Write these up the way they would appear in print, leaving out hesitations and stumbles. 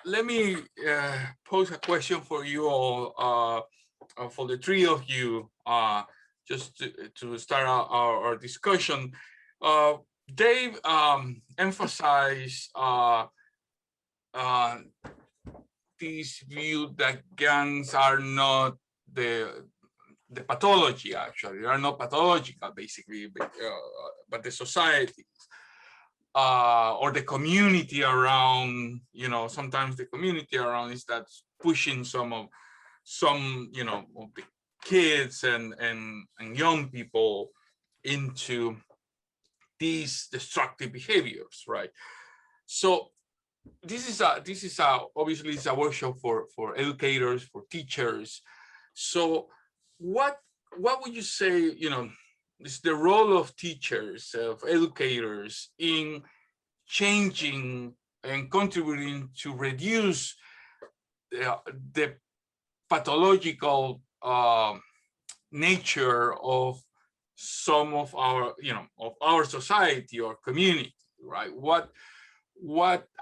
let me pose a question for you all, for the three of you, just to start our discussion. Dave emphasized this view that gangs are not the pathology. Actually, they are not pathological, basically, but the society. Or the community around, sometimes the community around is that's pushing some of the kids and young people into these destructive behaviors, right? So this is obviously it's a workshop for educators, for teachers. So what would you say, is the role of teachers, of educators in changing and contributing to reduce the pathological nature of some of our, of our society or community, right? What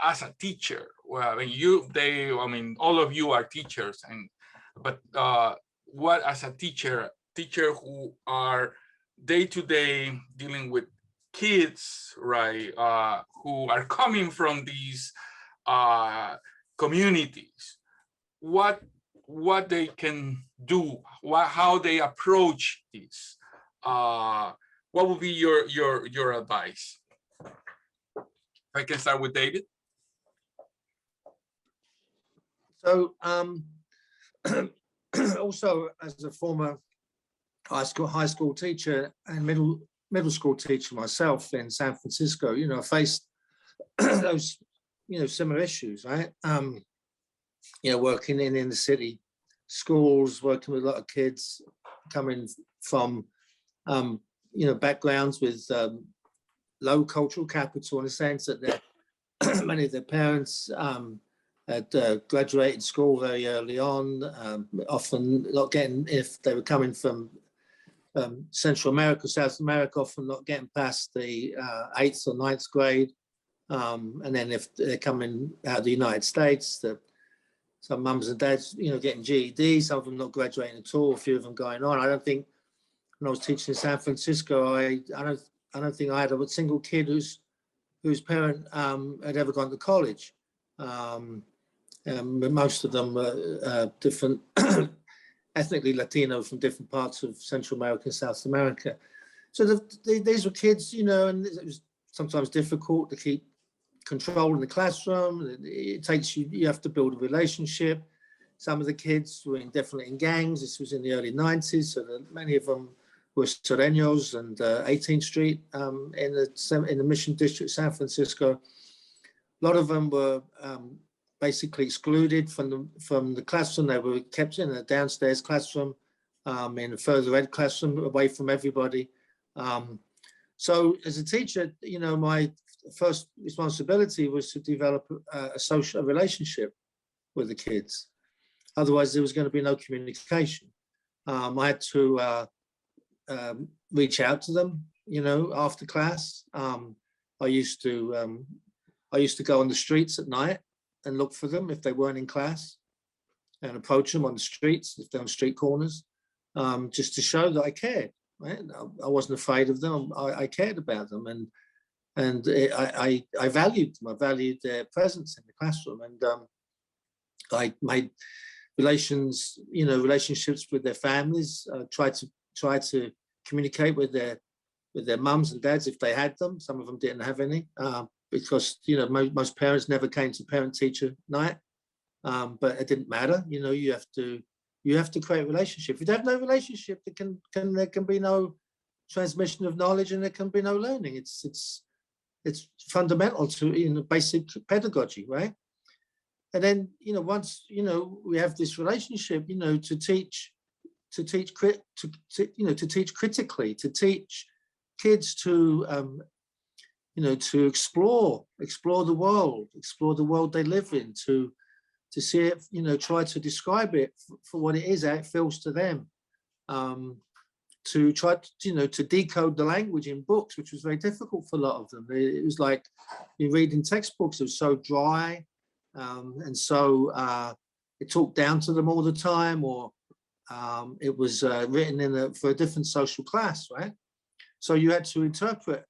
as a teacher, well, I mean, all of you are teachers, but what as a teacher who are day-to-day dealing with kids, right, who are coming from these communities, what they can do, how they approach this, what would be your advice? If I can start with David. So also as a former high school teacher and middle school teacher myself in San Francisco, I faced those, similar issues, right? Working in inner city schools, working with a lot of kids coming from, backgrounds with low cultural capital, in the sense that many of their parents had graduated school very early on, often not getting, if they were coming from Central America, South America, often not getting past the 8th or 9th grade. And then if they're coming out of the United States, some mums and dads, getting GED, some of them not graduating at all, a few of them going on. I don't think, when I was teaching in San Francisco, I don't think I had a single kid whose parent had ever gone to college. Most of them were different, ethnically Latino from different parts of Central America and South America. So these were kids, and it was sometimes difficult to keep control in the classroom. It takes you have to build a relationship. Some of the kids were definitely in gangs. This was in the early 90s, so many of them were Sureños and 18th Street in the Mission District, San Francisco. A lot of them were basically excluded from the classroom. They were kept in a downstairs classroom, in a further ed classroom, away from everybody. So as a teacher, my first responsibility was to develop a social relationship with the kids. Otherwise, there was going to be no communication. I had to reach out to them, after class. I used to go on the streets at night and look for them if they weren't in class, and approach them on the streets if they're on street corners, just to show that I cared. Right? I wasn't afraid of them. I cared about them, and I valued them. I valued their presence in the classroom, and I made relationships with their families. Tried to communicate with their mums and dads if they had them. Some of them didn't have any, because most parents never came to parent-teacher night, but it didn't matter. You have to create a relationship. If you have no relationship, there can be no transmission of knowledge, and there can be no learning. It's fundamental to basic pedagogy, right? And then once we have this relationship, to teach critically, to teach kids to to explore the world they live in, to see it, try to describe it for what it is, how it feels to them, to try to decode the language in books, which was very difficult for a lot of them. It was like you read in textbooks, it was so dry, And so it talked down to them all the time, or it was written for a different social class, right? So you had to interpret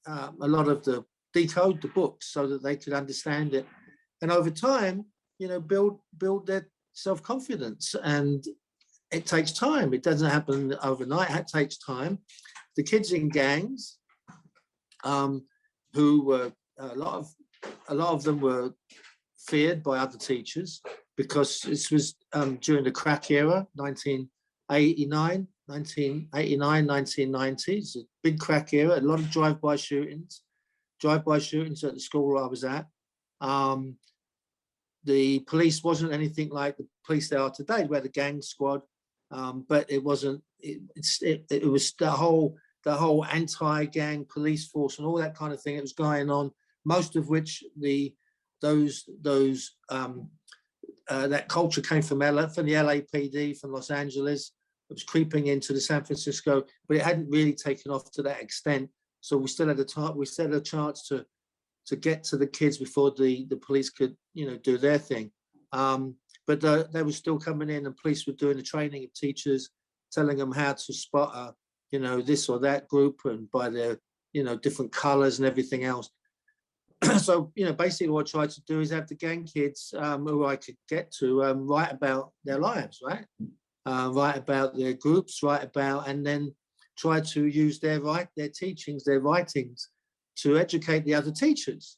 a lot of decode the books so that they could understand it. And over time, build their self-confidence. And it takes time. It doesn't happen overnight. It takes time. The kids in gangs, who were a lot of them were feared by other teachers, because this was during the crack era, 1989, 1990s, a big crack era, a lot of drive-by shootings at the school I was at. The police wasn't anything like the police they are today. We had a gang squad, but it wasn't. It was the whole anti-gang police force and all that kind of thing. It was going on. Most of which that culture came from the LAPD, from Los Angeles. It was creeping into the San Francisco, but it hadn't really taken off to that extent. So we still had a chance to get to the kids before the police could, do their thing. But they were still coming in, and police were doing the training of teachers, telling them how to spot this or that group, and by their, different colors and everything else. So, basically what I tried to do is have the gang kids who I could get to write about their lives, right? Write about their groups, and then try to use their teachings, their writings, to educate the other teachers.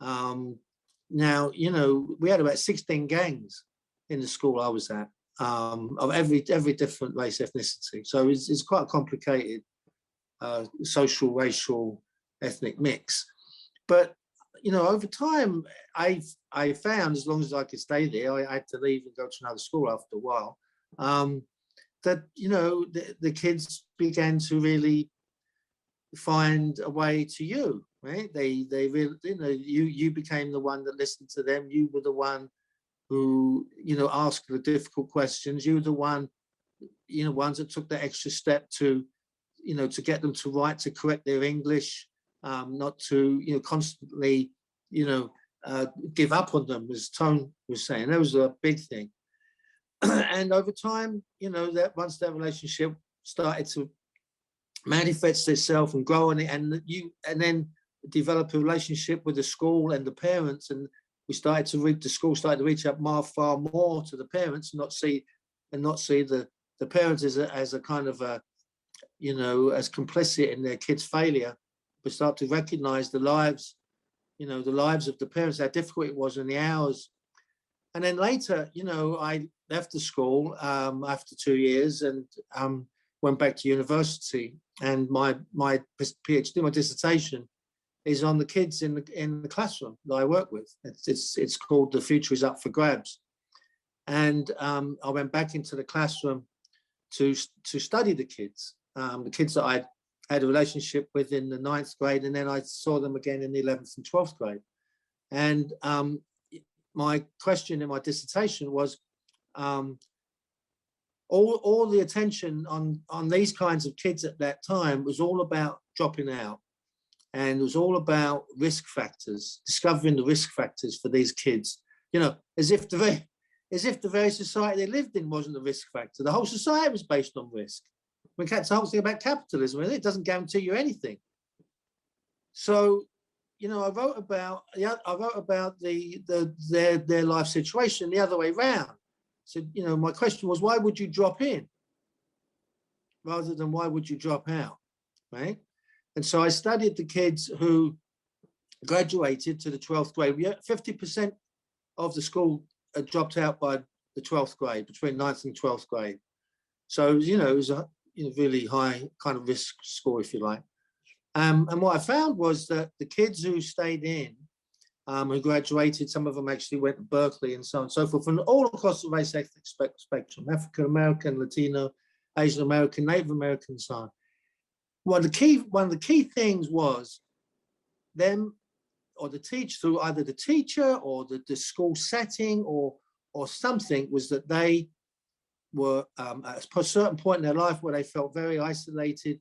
Now, we had about 16 gangs in the school I was at, of every different race, ethnicity. So it's quite a complicated social, racial, ethnic mix. But over time, I found, as long as I could stay there, I had to leave and go to another school after a while, that, the kids began to really find a way to you, right? They really, you became the one that listened to them. You were the one who, asked the difficult questions. You were the one, ones that took the extra step to, to get them to write, to correct their English, not to, constantly, give up on them, as Tone was saying. That was a big thing. And over time, that once that relationship started to manifest itself and grow on it, and then develop a relationship with the school and the parents, and we started to reach, the school started to reach out far more to the parents, and not see the parents as a kind of a, as complicit in their kids' failure, but start to recognize the lives of the parents, how difficult it was, and the hours. And then later, I left the school after 2 years, and went back to university. And my PhD, my dissertation, is on the kids in the classroom that I work with. It's called "The Future Is Up for Grabs." And I went back into the classroom to study the kids that I had a relationship with in the 9th grade, and then I saw them again in the 11th and 12th grade. And my question in my dissertation was, all the attention on these kinds of kids at that time was all about dropping out, and it was all about risk factors, discovering the risk factors for these kids. As if the very society they lived in wasn't a risk factor. The whole society was based on risk. When the whole thing about capitalism, it doesn't guarantee you anything. So, I wrote about their life situation the other way around. So, my question was, why would you drop in rather than why would you drop out, right? And so I studied the kids who graduated to the 12th grade. 50% of the school had dropped out by the 12th grade, between 9th and 12th grade. So, it was a really high kind of risk score, if you like. And what I found was that the kids who stayed in, who graduated, some of them actually went to Berkeley and so on and so forth, from all across the race ethnic spectrum, African American, Latino, Asian American, Native American, and so on. One of the key things was them, or the teacher, through either the teacher or the school setting or something, was that they were at a certain point in their life where they felt very isolated,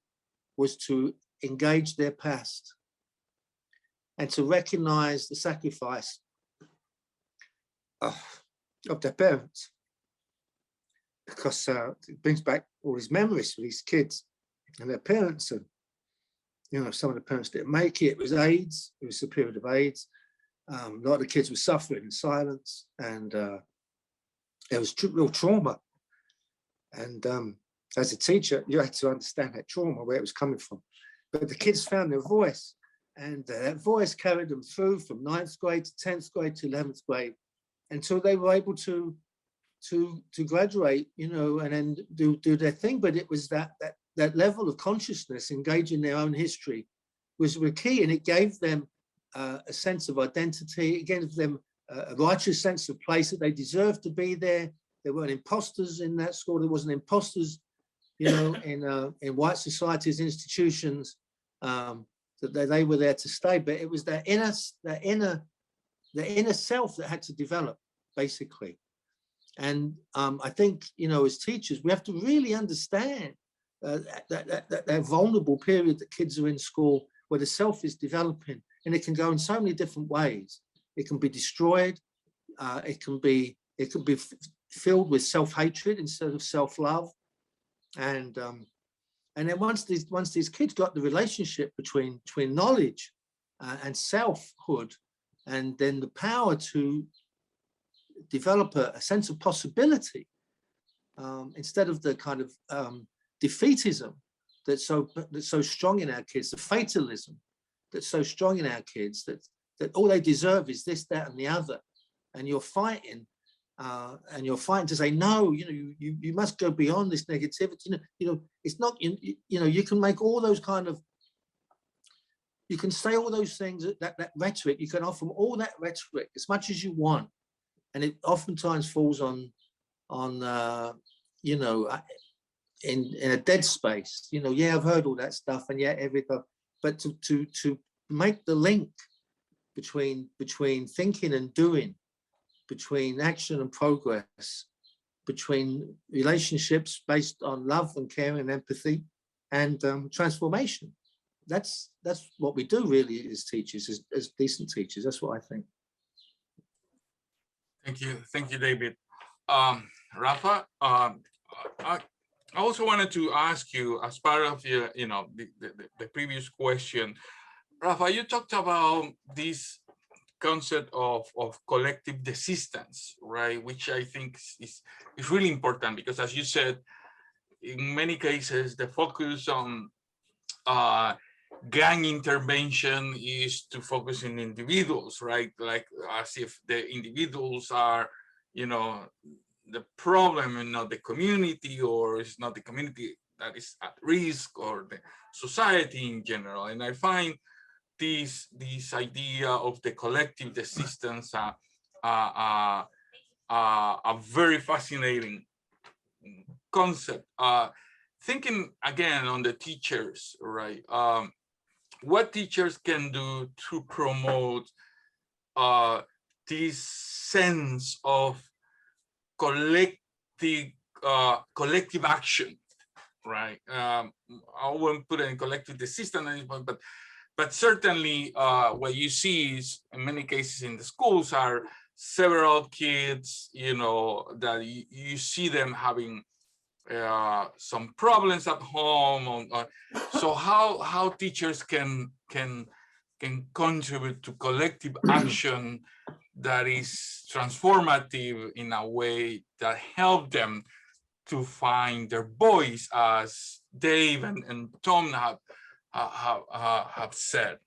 was to engage their past and to recognize the sacrifice of their parents, because it brings back all these memories for these kids and their parents. And you know, some of the parents didn't make it. It was AIDS. It was a period of AIDS. A lot of the kids were suffering in silence, and it was real trauma. And as a teacher, you had to understand that trauma, where it was coming from. But the kids found their voice, and that voice carried them through from 9th grade to 10th grade to 11th grade until they were able to graduate, you know, and then do their thing. But it was that level of consciousness, engaging their own history, was key, and it gave them a sense of identity. It gave them a righteous sense of place, that they deserved to be there. There weren't imposters in that school. There wasn't imposters, you know, in white societies, institutions, that they were there to stay. But it was the inner self that had to develop, basically. And I think, you know, as teachers, we have to really understand that vulnerable period that kids are in school, where the self is developing, and it can go in so many different ways. It can be destroyed. It can be filled with self-hatred instead of self-love. And then once these kids got the relationship between knowledge and selfhood, and then the power to develop a sense of possibility, instead of the kind of defeatism that's so strong in our kids, the fatalism that's so strong in our kids, that all they deserve is this, that, and the other, and you're fighting to say no. You know, you must go beyond this negativity. You know, it's not. You know, you can make all those kind of. You can say all those things, that rhetoric. You can offer them all that rhetoric as much as you want, and it oftentimes falls on you know, in a dead space. You know, yeah, I've heard all that stuff, and yeah, everything. But to make the link between thinking and doing, between action and progress, between relationships based on love and care and empathy, and transformation. That's what we do really as teachers, as decent teachers. That's what I think. Thank you, David. Rafa, I also wanted to ask you, as part of your, you know, the previous question, Rafa, you talked about this concept of collective desistance, right? Which I think is really important, because, as you said, in many cases, the focus on gang intervention is to focus on individuals, right? Like as if the individuals are, you know, the problem and not the community, or it's not the community that is at risk, or the society in general. And I find this idea of the collective desistance a very fascinating concept. Thinking again on the teachers, right? What teachers can do to promote this sense of collective action, right? I won't put it in collective desistance at this point, but certainly what you see is, in many cases in the schools, are several kids, you know, that you see them having some problems at home. So how teachers can contribute to collective action that is transformative in a way that help them to find their voice, as Dave and Tom have said.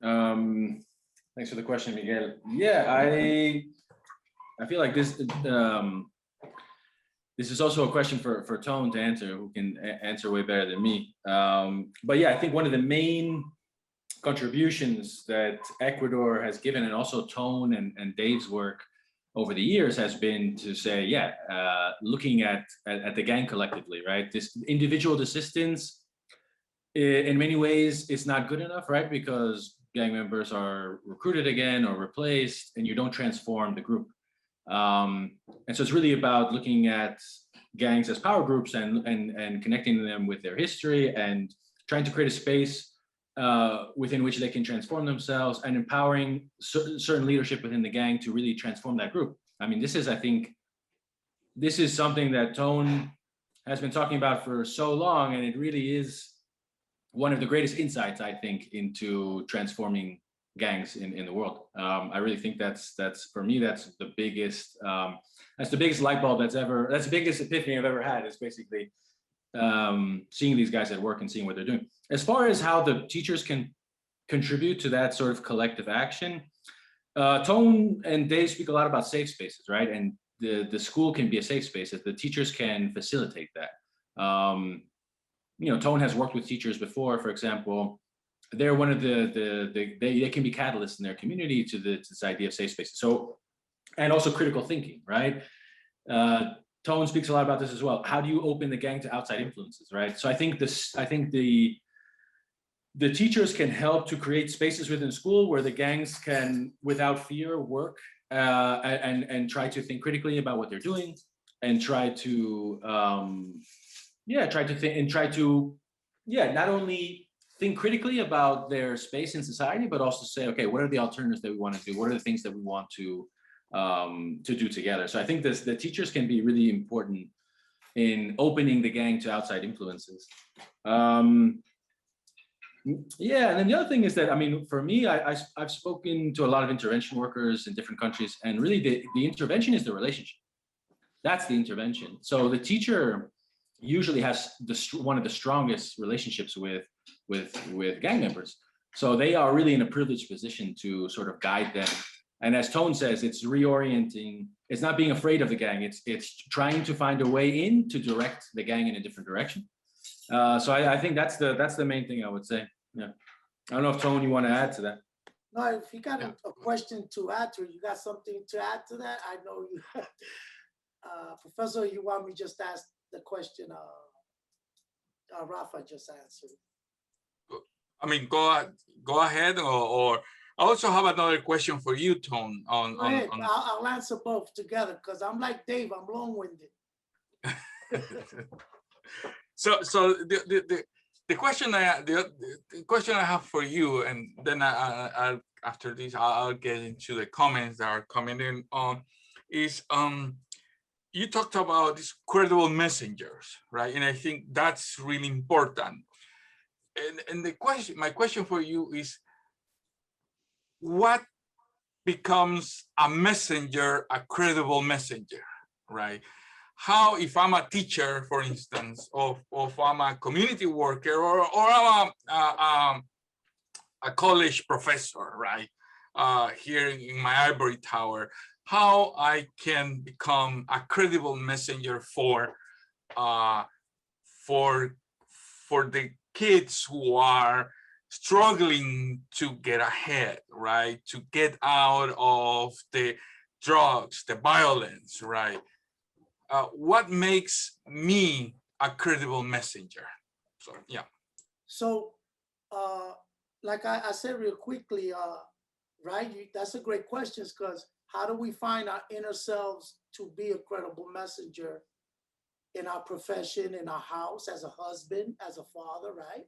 Thanks for the question, Miguel. Yeah, I feel like this is also a question for Tom to answer, who can answer way better than me. But yeah, I think one of the main contributions that Ecuador has given, and also Tone and Dave's work over the years, has been to say, yeah, looking at the gang collectively, right? This individual desistance, in many ways, is not good enough, right? Because gang members are recruited again or replaced, and you don't transform the group. And so it's really about looking at gangs as power groups and connecting them with their history, and trying to create a space within which they can transform themselves, and empowering certain leadership within the gang to really transform that group. I mean, I think this is something that Tone has been talking about for so long, and it really is one of the greatest insights, I think, into transforming gangs in the world. I really think that's for me, that's the biggest light bulb that's the biggest epiphany I've ever had, is basically seeing these guys at work and seeing what they're doing. As far as how the teachers can contribute to that sort of collective action, Tone and Dave speak a lot about safe spaces, right? And the school can be a safe space if the teachers can facilitate that. You know, Tone has worked with teachers before, for example. They're one of they can be catalysts in their community to this idea of safe spaces. So, and also critical thinking, right? Tone speaks a lot about this as well. How do you open the gang to outside influences, right? So I think the teachers can help to create spaces within school where the gangs can, without fear, work and try to think critically about what they're doing, and try to not only think critically about their space in society, but also say, okay, what are the alternatives that we want to do? What are the things that we want to do together? So I think the teachers can be really important in opening the gang to outside influences. Yeah, and then the other thing is that, I mean, for me, I've spoken to a lot of intervention workers in different countries, and really the intervention is the relationship. That's the intervention. So the teacher usually has one of the strongest relationships with gang members. So they are really in a privileged position to sort of guide them. And as Tone says, it's reorienting. It's not being afraid of the gang. It's trying to find a way in to direct the gang in a different direction. So I think that's the main thing I would say. Yeah. I don't know if Tone, you want to add to that. No, if you got a question to add to it, you got something to add to that? I know you, Professor, you want me just to ask the question Rafa just answered. I mean, go ahead, or I also have another question for you, Tone. I'll answer both together, because I'm like Dave, I'm long-winded. So the question I have for you, and then after this I'll get into the comments that are coming in on, is you talked about these credible messengers, right? And I think that's really important. And my question for you is, what becomes a messenger, a credible messenger, right? How, if I'm a teacher, for instance, or if I'm a community worker, or I'm a college professor, right? Here in my ivory tower, how I can become a credible messenger for the kids who are struggling to get ahead, right? To get out of the drugs, the violence, right? What makes me a credible messenger? So, yeah. So, like I said real quickly, right? That's a great question, because how do we find our inner selves to be a credible messenger in our profession, in our house, as a husband, as a father, right?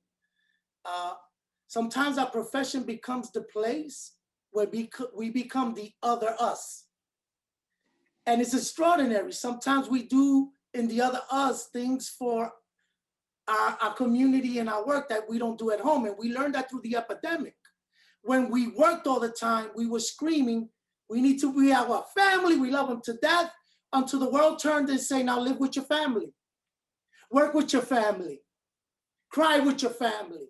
Sometimes our profession becomes the place where we become the other us. And it's extraordinary. Sometimes we do in the other us things for our community and our work that we don't do at home. And we learned that through the epidemic. When we worked all the time, we were screaming, we have a family, we love them to death, until the world turned and say, now live with your family, work with your family, cry with your family.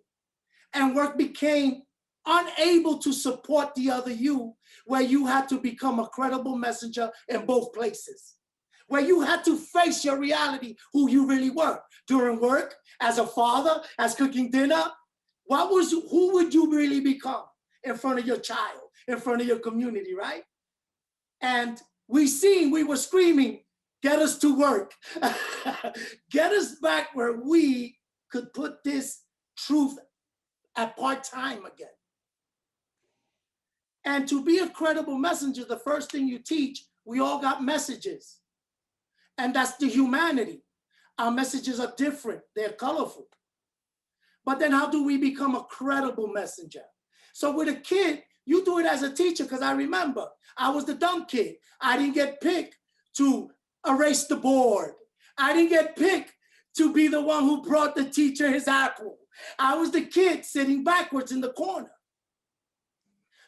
And work became unable to support the other you, where you had to become a credible messenger in both places, where you had to face your reality, who you really were during work, as a father, as cooking dinner. Who would you really become in front of your child, in front of your community, right? And we were screaming, get us to work, get us back where we could put this truth at part-time again. And to be a credible messenger, the first thing you teach, we all got messages. And that's the humanity. Our messages are different, they're colorful. But then how do we become a credible messenger? So with a kid, you do it as a teacher, because I remember I was the dumb kid. I didn't get picked to erase the board. I didn't get picked to be the one who brought the teacher his apple. I was the kid sitting backwards in the corner,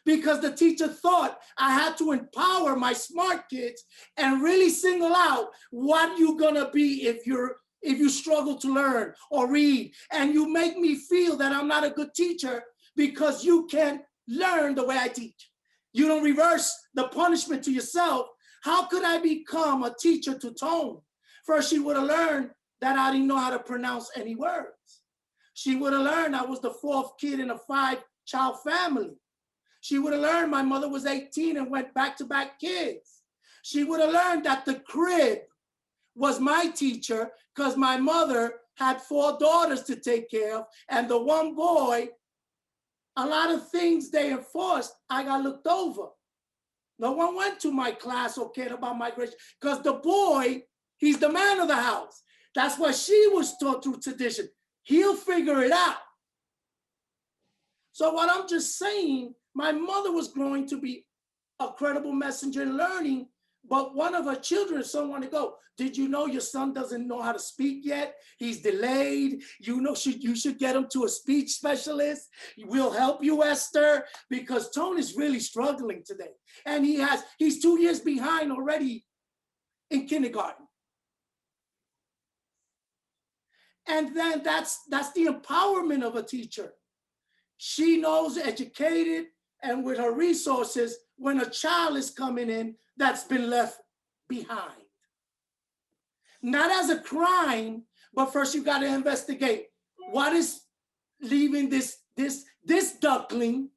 because the teacher thought I had to empower my smart kids and really single out what you're gonna be if you struggle to learn or read, and you make me feel that I'm not a good teacher because you can't learn the way I teach. You don't reverse the punishment to yourself. How could I become a teacher to Tone? First, she would have learned that I didn't know how to pronounce any words. She would have learned I was the 4th kid in a 5-child family. She would have learned my mother was 18 and went back-to-back kids. She would have learned that the crib was my teacher, because my mother had 4 daughters to take care of, and the one boy, a lot of things they enforced, I got looked over. No one went to my class or cared about migration, because the boy, he's the man of the house. That's what she was taught through tradition. He'll figure it out. So what I'm just saying, my mother was growing to be a credible messenger in learning, but one of her children, someone to go, did you know your son doesn't know how to speak yet? He's delayed. You should get him to a speech specialist. We'll help you, Esther, because Tone is really struggling today. And he's 2 years behind already in kindergarten. And then that's the empowerment of a teacher. She knows, educated, and with her resources, when a child is coming in that's been left behind. Not as a crime, but first you got to investigate what is leaving this duckling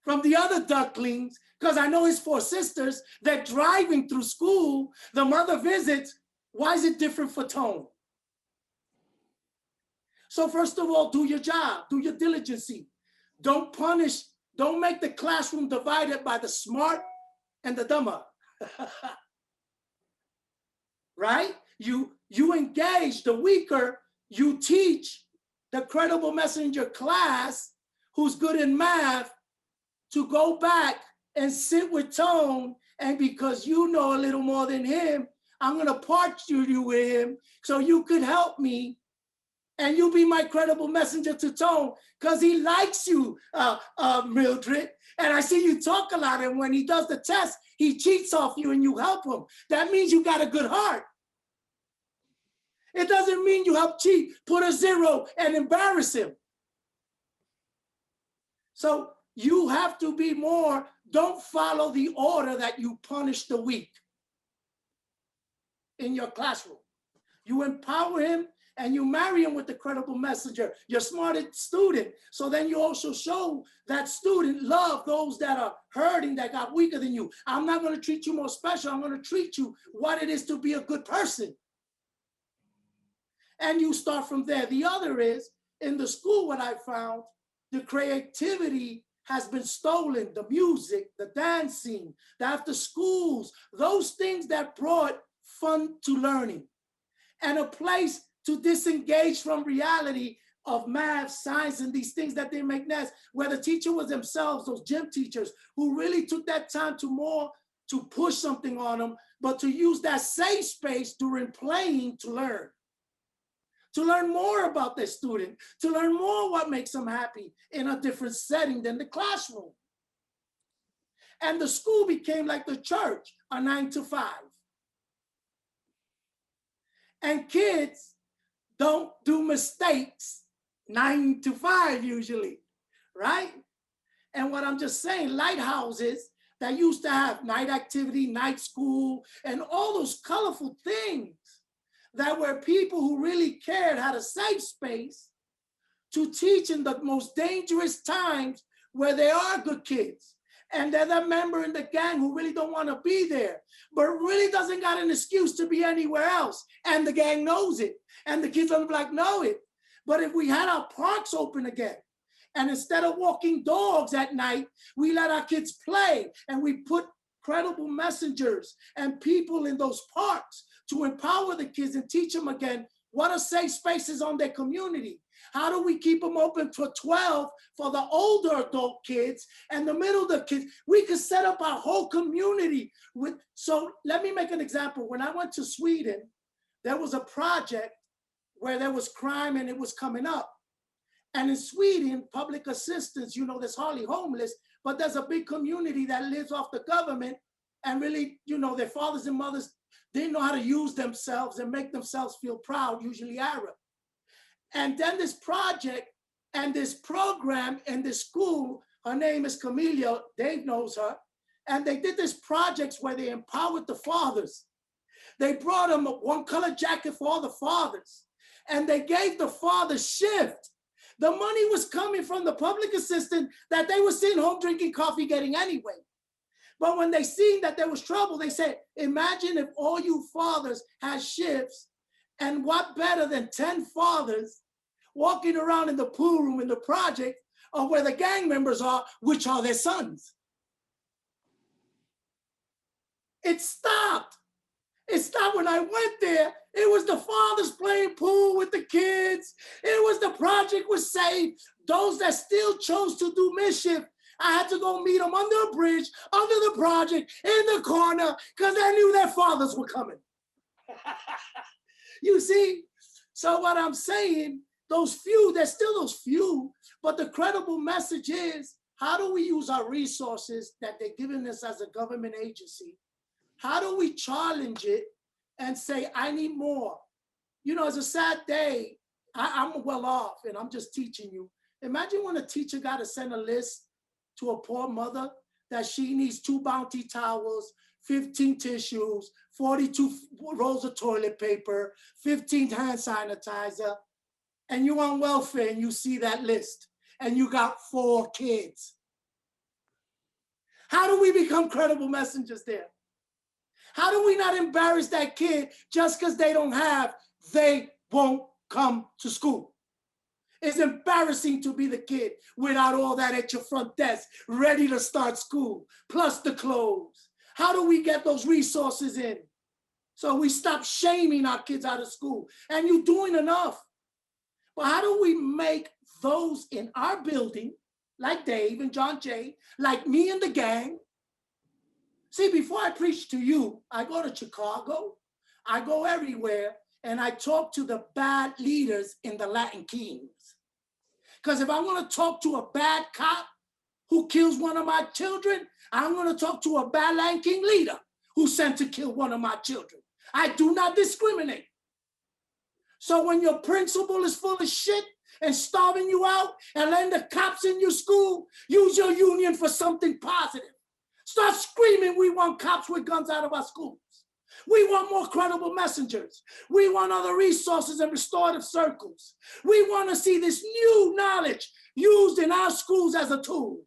from the other ducklings, because I know his 4 sisters, they're driving through school, the mother visits, why is it different for Tone? So first of all, do your job, do your diligence. Don't punish, don't make the classroom divided by the smart and the dumber. Right? You engage the weaker, you teach the credible messenger class who's good in math to go back and sit with Tone, and because you know a little more than him, I'm gonna partner you with him so you could help me, and you be my credible messenger to Tone, because he likes you, Mildred. And I see you talk a lot, and when he does the test, he cheats off you and you help him. That means you got a good heart. It doesn't mean you help cheat, put a 0 and embarrass him. So you have to be more, don't follow the order that you punish the weak in your classroom. You empower him and you marry him with the credible messenger, your smartest student. So then you also show that student love those that are hurting, that got weaker than you. I'm not gonna treat you more special. I'm gonna treat you what it is to be a good person. And you start from there. The other is, in the school, what I found, the creativity has been stolen, the music, the dancing, the after schools, those things that brought fun to learning and a place to disengage from reality of math, science, and these things that they make next, where the teacher was themselves, those gym teachers who really took that time to push something on them, but to use that safe space during playing to learn more about their student, to learn more what makes them happy in a different setting than the classroom. And the school became like the church, a 9 to 5. And kids don't do mistakes 9 to 5 usually, right? And what I'm just saying, lighthouses that used to have night activity, night school, and all those colorful things that were people who really cared had a safe space to teach in the most dangerous times where they are good kids. And they're the member in the gang who really don't want to be there, but really doesn't got an excuse to be anywhere else. And the gang knows it. And the kids on the block know it. But if we had our parks open again, and instead of walking dogs at night, we let our kids play, and we put credible messengers and people in those parks to empower the kids and teach them again What are safe spaces on their community? How do we keep them open to 12 for the older adult kids and the middle the kids? We could set up our whole community with, so let me make an example. When I went to Sweden, there was a project where there was crime and it was coming up. And in Sweden, public assistance, you know, there's hardly homeless, but there's a big community that lives off the government and really, you know, their fathers and mothers, they know how to use themselves and make themselves feel proud, usually Arab. And then this project and this program in this school, her name is Camelia, Dave knows her, and they did this projects where they empowered the fathers. They brought them a one-color jacket for all the fathers, and they gave the fathers shift. The money was coming from the public assistant that they were sitting home drinking coffee getting anyway. But when they seen that there was trouble, they said, imagine if all you fathers had shifts, and what better than 10 fathers walking around in the pool room in the project of where the gang members are, which are their sons. It stopped. It stopped when I went there. It was the fathers playing pool with the kids. It was the project was safe. Those that still chose to do mischief, I had to go meet them under a bridge, under the project, in the corner, because I knew their fathers were coming. You see? So what I'm saying, those few, there's still those few, but the credible message is, how do we use our resources that they're giving us as a government agency? How do we challenge it and say, I need more? You know, it's a sad day. I'm well off and I'm just teaching you. Imagine when a teacher got to send a list to a poor mother that she needs 2 Bounty towels, 15 tissues, 42 rolls of toilet paper, 15 hand sanitizer, and you're on welfare and you see that list and you got 4 kids. How do we become credible messengers there? How do we not embarrass that kid just because they don't have, they won't come to school? It's embarrassing to be the kid without all that at your front desk, ready to start school, plus the clothes. How do we get those resources in? So we stop shaming our kids out of school. And you're doing enough. But how do we make those in our building, like Dave and John Jay, like me and the gang? See, before I preach to you, I go to Chicago, I go everywhere, and I talk to the bad leaders in the Latin Kings. Because if I want to talk to a bad cop who kills one of my children, I'm going to talk to a bad Latin King leader who's sent to kill one of my children. I do not discriminate. So when your principal is full of shit and starving you out and letting the cops in your school, use your union for something positive. Start screaming, we want cops with guns out of our schools. We want more credible messengers. We want other resources and restorative circles. We want to see this new knowledge used in our schools as a tool.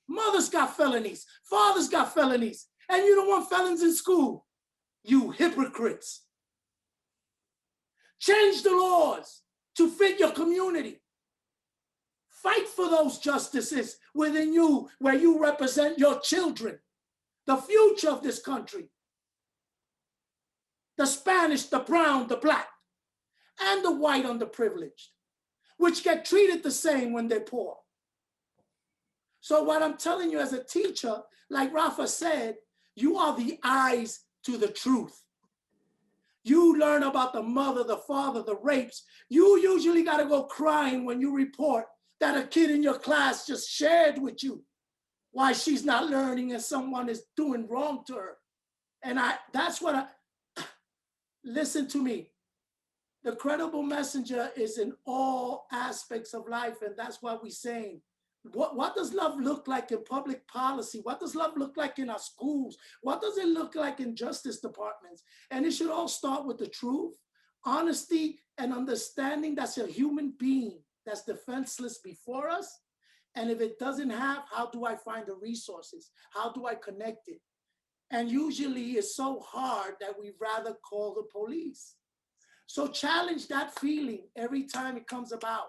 Mothers got felonies, fathers got felonies, and you don't want felons in school. You hypocrites. Change the laws to fit your community. Fight for those justices within you where you represent your children, the future of this country. The Spanish, the brown, the black, and the white underprivileged, which get treated the same when they're poor. So what I'm telling you as a teacher, like Rafa said, you are the eyes to the truth. You learn about the mother, the father, the rapes. You usually got to go crying when you report that a kid in your class just shared with you why she's not learning and someone is doing wrong to her. And that's what listen to me. The credible messenger is in all aspects of life, and that's what we're saying. What does love look like in public policy? What does love look like in our schools? What does it look like in justice departments? And it should all start with the truth, honesty, and understanding that's a human being that's defenseless before us. And if it doesn't have, how do I find the resources? How do I connect it? And usually it's so hard that we'd rather call the police. So challenge that feeling every time it comes about.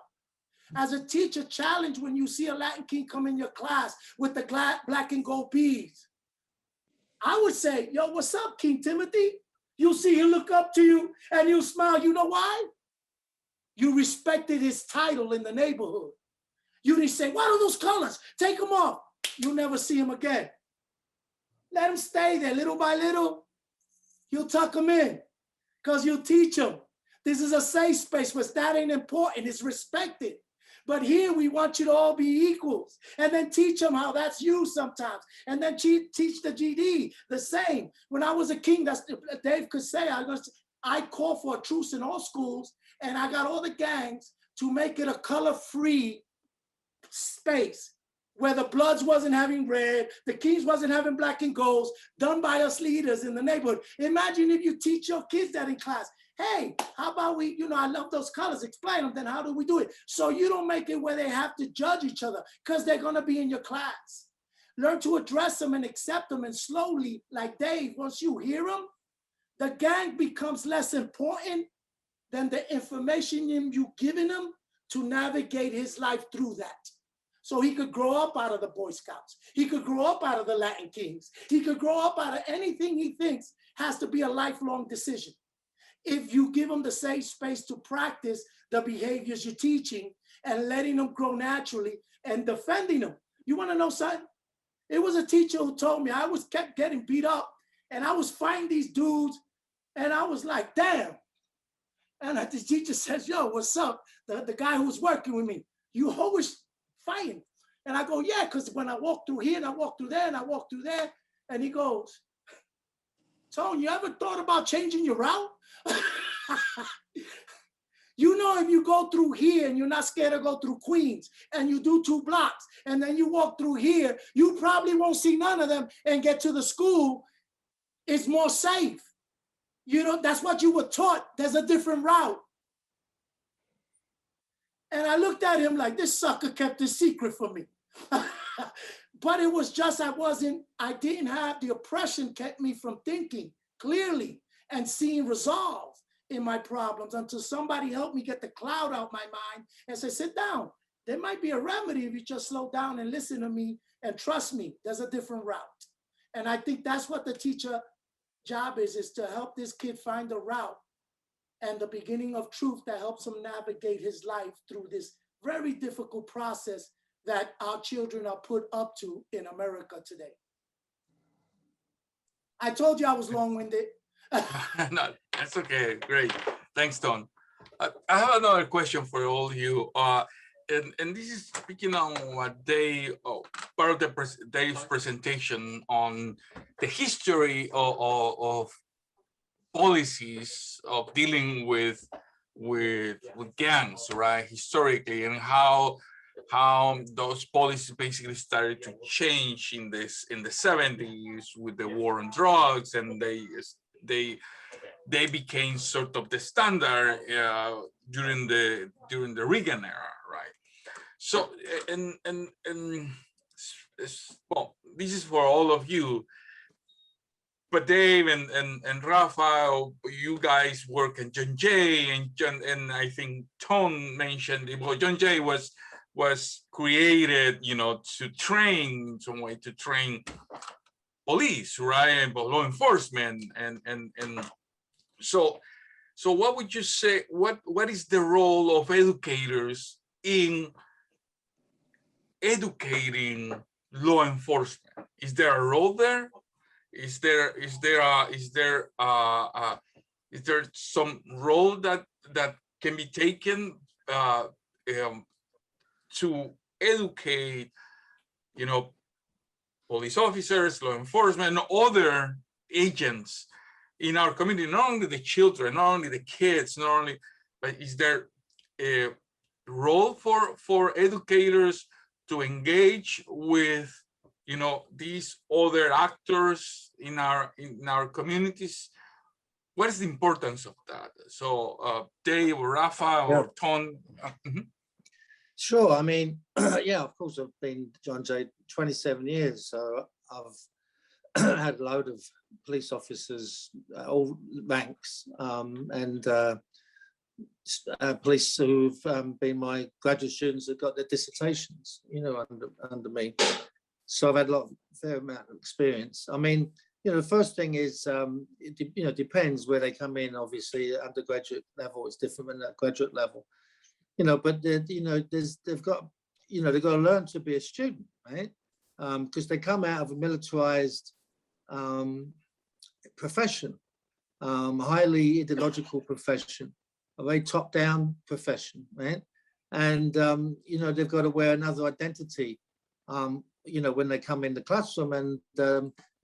As a teacher, challenge when you see a Latin King come in your class with the black and gold beads. I would say, yo, what's up, King Timothy? You see him look up to you and you smile. You know why? You respected his title in the neighborhood. You didn't say, what are those colors? Take them off. You'll never see him again. Let him stay there little by little. You'll tuck him in because you teach him. This is a safe space, but that ain't important. It's respected. But here we want you to all be equals, and then teach them how that's you sometimes. And then teach the GD the same. When I was a king, that's Dave could say, I call for a truce in all schools, and I got all the gangs to make it a color-free space where the Bloods wasn't having red, the Kings wasn't having black and golds, done by us leaders in the neighborhood. Imagine if you teach your kids that in class. Hey, how about we, I love those colors, explain them, then how do we do it? So you don't make it where they have to judge each other because they're gonna be in your class. Learn to address them and accept them, and slowly, like Dave, once you hear them, the gang becomes less important than the information you've given him to navigate his life through that. So he could grow up out of the Boy Scouts. He could grow up out of the Latin Kings. He could grow up out of anything he thinks has to be a lifelong decision. If you give them the safe space to practice the behaviors you're teaching and letting them grow naturally and defending them. You want to know something? It was a teacher who told me I kept getting beat up and I was fighting these dudes and I was like, damn. And the teacher says, yo, what's up? The guy who was working with me, you always fighting. And I go, yeah, because when I walk through here and I walk through there and I walk through there, and he goes, Tone, you ever thought about changing your route? If you go through here and you're not scared to go through Queens and you do 2 blocks and then you walk through here, you probably won't see none of them and get to the school. It's more safe. That's what you were taught. There's a different route. And I looked at him like, this sucker kept his secret from me. But it was just, I didn't have the oppression kept me from thinking clearly and seeing resolve in my problems until somebody helped me get the cloud out my mind and say, sit down. There might be a remedy if you just slow down and listen to me and trust me, there's a different route. And I think that's what the teacher job is to help this kid find a route and the beginning of truth that helps him navigate his life through this very difficult process that our children are put up to in America today. I told you I was long-winded. No, that's okay. Great. Thanks, Ton. I have another question for all of you. And this is speaking on what part of Dave's presentation on the history of policies of dealing with gangs, right? Historically, and how those policies basically started to change in the 70s with the war on drugs, and they became sort of the standard during the Reagan era, right? So well, this is for all of you. But Dave and Rafa, you guys work at John Jay, and I think Tone mentioned it. Well, John Jay was created, to train some way to train police, right, and law enforcement, and so what would you say? What is the role of educators in educating law enforcement? Is there a role there? Is there some role that can be taken to educate, police officers, law enforcement, and other agents in our community, not only the children, not only the kids, but is there a role for educators to engage with these other actors in our communities? What is the importance of that? So Dave or Rafa or Ton? Sure. I mean, yeah, of course, I've been John Jay 27 years, so I've had a load of police officers, all ranks, and police who've been my graduate students that got their dissertations, under me. So I've had fair amount of experience. I mean, the first thing is, it depends where they come in. Obviously, at undergraduate level, it's different than at graduate level. But they've got to learn to be a student, right? Because they come out of a militarized profession, highly ideological profession, a very top-down profession, right? And they've got to wear another identity, when they come in the classroom, and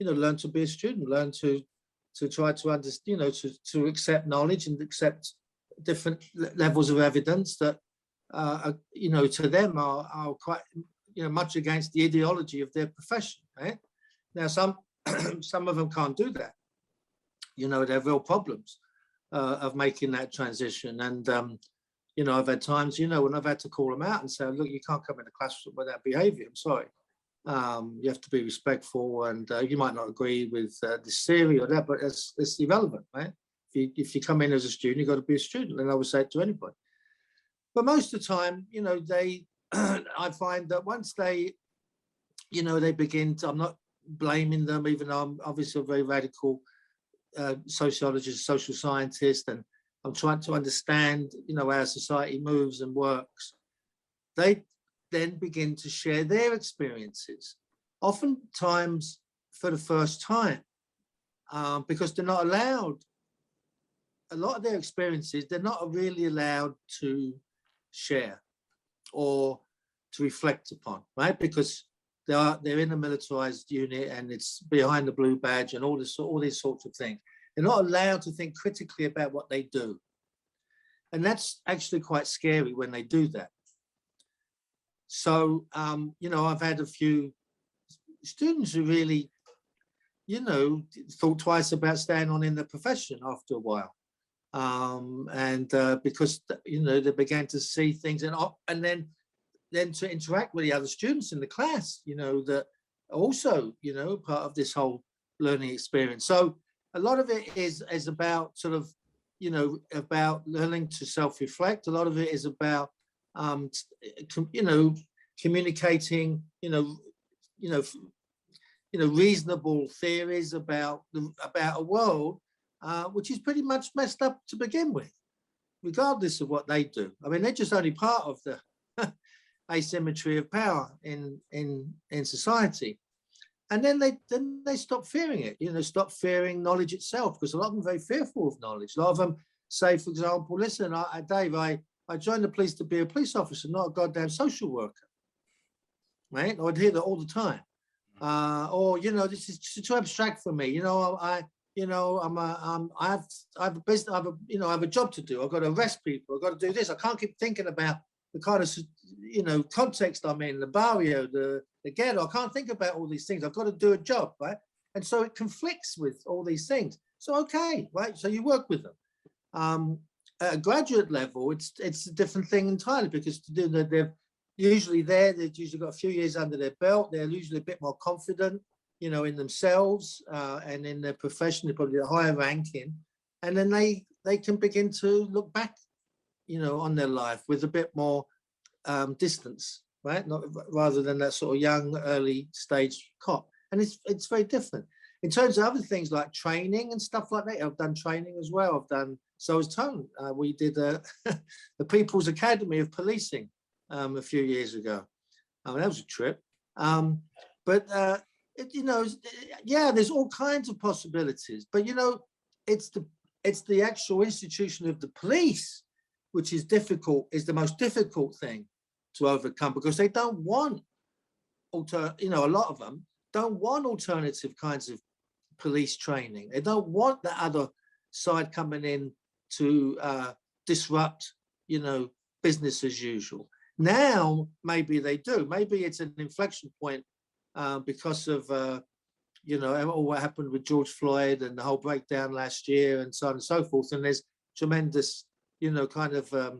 learn to be a student, learn to try to understand, to accept knowledge and accept different levels of evidence that to them are quite much against the ideology of their profession, right? Now some of them can't do that. They have real problems of making that transition. And I've had times when I've had to call them out and say, look, you can't come in the classroom with that behavior. I'm sorry. You have to be respectful, and you might not agree with this theory or that, but it's irrelevant, right? If you come in as a student, you've got to be a student, and I would say it to anybody. But most of the time, they, I find that once they, they begin to, I'm not blaming them, even though I'm obviously a very radical sociologist, social scientist, and I'm trying to understand, how society moves and works. They then begin to share their experiences, oftentimes for the first time, because they're not allowed. A lot of their experiences, they're not really allowed to share or to reflect upon, right? Because they're in a militarized unit, and it's behind the blue badge and all these sorts of things. They're not allowed to think critically about what they do. And that's actually quite scary when they do that. So, I've had a few students who really, thought twice about staying on in the profession after a while. Because, they began to see things, and then to interact with the other students in the class, that also, part of this whole learning experience. So a lot of it is about sort of, about learning to self-reflect. A lot of it is about, communicating, reasonable theories about a world, which is pretty much messed up to begin with, regardless of what they do. I mean, they're just only part of the asymmetry of power in society. And then they stop fearing it, stop fearing knowledge itself, because a lot of them are very fearful of knowledge. A lot of them say, for example, listen, Dave, I joined the police to be a police officer, not a goddamn social worker, right? I'd hear that all the time. Or, this is too abstract for me. I have a business, I have a job to do. I've got to arrest people. I've got to do this. I can't keep thinking about the kind of, context I'm in, the barrio, the ghetto. I can't think about all these things. I've got to do a job, right? And so it conflicts with all these things. So, okay, right? So you work with them. At a graduate level, it's a different thing entirely, because they've usually they've usually got a few years under their belt. They're usually a bit more confident, in themselves and in their profession. They're probably a higher ranking, and then they can begin to look back, on their life with a bit more distance, right? Not rather than that sort of young, early stage cop. And it's very different. In terms of other things like training and stuff like that, I've done training as well. So has Tone. We did the People's Academy of Policing a few years ago. That was a trip. There's all kinds of possibilities. But it's the actual institution of the police which is difficult, is the most difficult thing to overcome, because they don't want a lot of them don't want alternative kinds of police training. They don't want the other side coming in to disrupt, business as usual. Now, maybe they do. Maybe it's an inflection point because of, all what happened with George Floyd and the whole breakdown last year and so on and so forth. And there's tremendous, kind of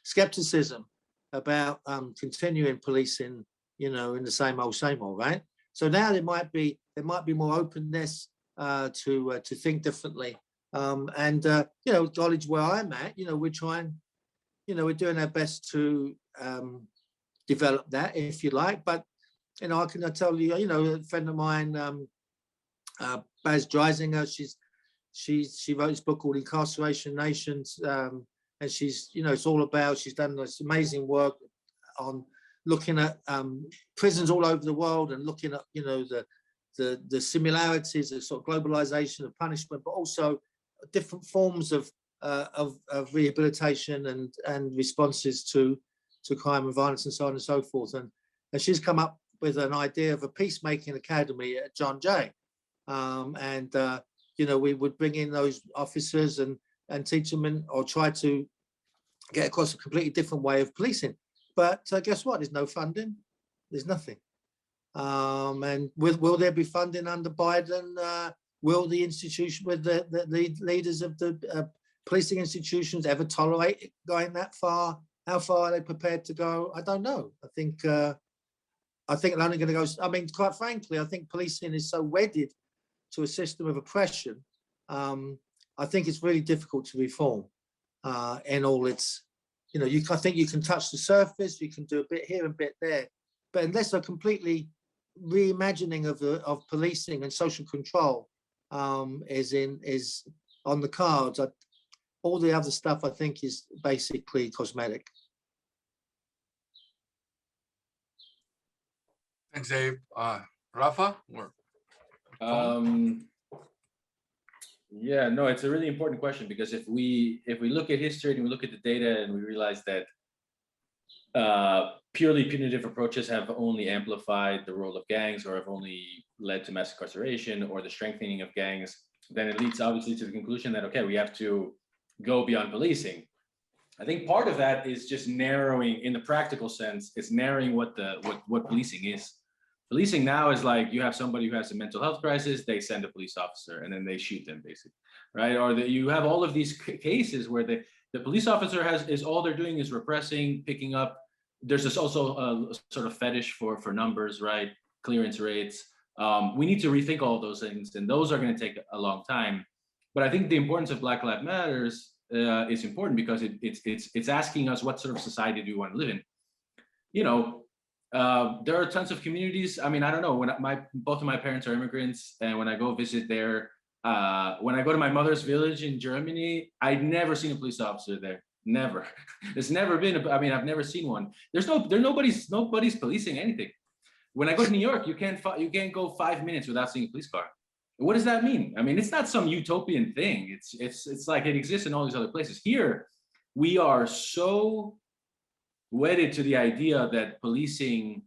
skepticism about continuing policing, in the same old, right? So now there might be more openness to think differently. College where I'm at, we're trying, we're doing our best to develop that, if you like. But I can tell you, a friend of mine Baz Dreisinger. She wrote this book called Incarceration Nations, and she's, you know, it's all about, she's done this amazing work on looking at prisons all over the world and looking at, you know, the similarities of sort of globalization of punishment, but also different forms of rehabilitation and responses to crime and violence and so on and so forth. And she's come up with an idea of a peacemaking academy at John Jay. You know, we would bring in those officers and teach them or try to get across a completely different way of policing. But guess what? There's no funding. There's nothing. And will there be funding under Biden? Will the institution, with the leaders of the policing institutions ever tolerate it going that far? How far are they prepared to go? I don't know. I think they're only going to go. I mean, quite frankly, I think policing is so wedded to a system of oppression. I think it's really difficult to reform in all its, you know, I think you can touch the surface, you can do a bit here and a bit there, but unless a completely reimagining of policing and social control is on the cards, all the other stuff I think is basically cosmetic. Thanks, Dave. Rafa? Yeah, no, it's a really important question, because if we look at history and we look at the data and we realize that purely punitive approaches have only amplified the role of gangs, or have only led to mass incarceration or the strengthening of gangs, then it leads obviously to the conclusion that, okay, we have to go beyond policing. I think part of that is just narrowing, in the practical sense, it's narrowing what policing is. Policing now is like, you have somebody who has a mental health crisis, they send a police officer and then they shoot them, basically, right? Or you have all of these cases where the police officer is all they're doing is repressing, picking up. There's this also a sort of fetish for numbers, right? Clearance rates. We need to rethink all those things, and those are going to take a long time. But I think the importance of Black Lives Matters is important, because it's asking us, what sort of society do you want to live in? You know, there are tons of communities. I mean, I don't know, when both of my parents are immigrants, and when I go visit there, when I go to my mother's village in Germany, I'd never seen a police officer there. Never. There's never been. I mean, I've never seen one. Nobody's policing anything. When I go to New York, you can't go 5 minutes without seeing a police car. What does that mean? I mean, it's not some utopian thing. It's like it exists in all these other places. Here, we are so wedded to the idea that policing,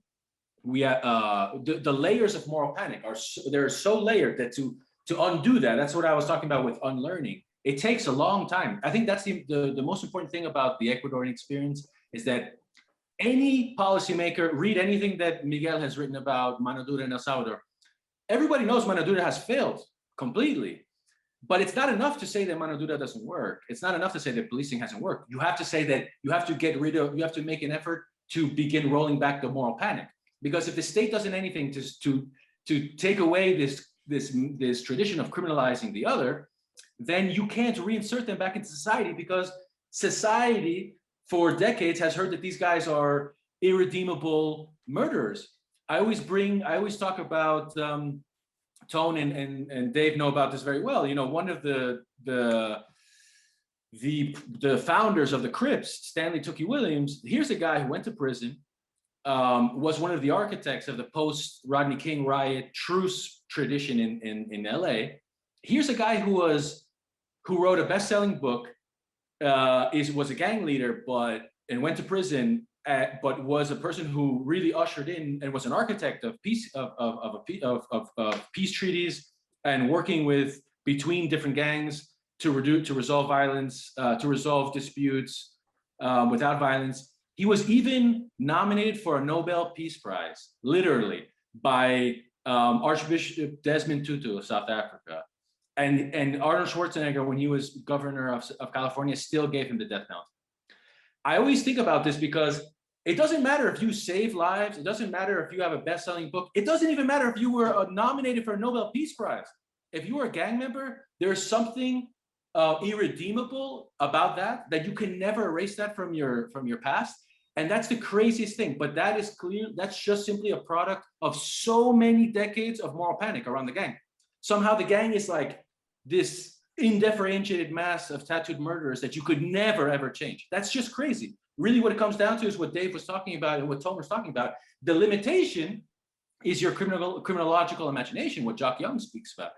the layers of moral panic they're so layered that to undo that's what I was talking about with unlearning. It takes a long time. I think that's the most important thing about the Ecuadorian experience, is that any policymaker, read anything that Miguel has written about mano dura in El Salvador. Everybody knows mano dura has failed completely, but it's not enough to say that mano dura doesn't work. It's not enough to say that policing hasn't worked. You have to say that you have to make an effort to begin rolling back the moral panic. Because if the state doesn't anything to take away this tradition of criminalizing the other, then you can't reinsert them back into society, because society for decades has heard that these guys are irredeemable murderers. I always talk about Tone and Dave know about this very well. You know, one of the founders of the Crips, Stanley Tookie Williams, here's a guy who went to prison, was one of the architects of the post-Rodney King riot truce tradition in LA. Here's a guy who wrote a best-selling book, was a gang leader, and went to prison, but was a person who really ushered in and was an architect of peace of peace treaties, and working between different gangs to resolve violence, to resolve disputes without violence. He was even nominated for a Nobel Peace Prize, literally, by Archbishop Desmond Tutu of South Africa. And Arnold Schwarzenegger, when he was governor of California, still gave him the death penalty. I always think about this, because it doesn't matter if you save lives. It doesn't matter if you have a best-selling book. It doesn't even matter if you were nominated for a Nobel Peace Prize. If you were a gang member, there's something irredeemable about that you can never erase that from your past. And that's the craziest thing. But that is clear. That's just simply a product of so many decades of moral panic around the gang. somehow the gang is like this indifferentiated mass of tattooed murderers that you could never, ever change. That's just crazy. Really what it comes down to is what Dave was talking about and what Tom was talking about. The limitation is your criminological imagination, what Jock Young speaks about.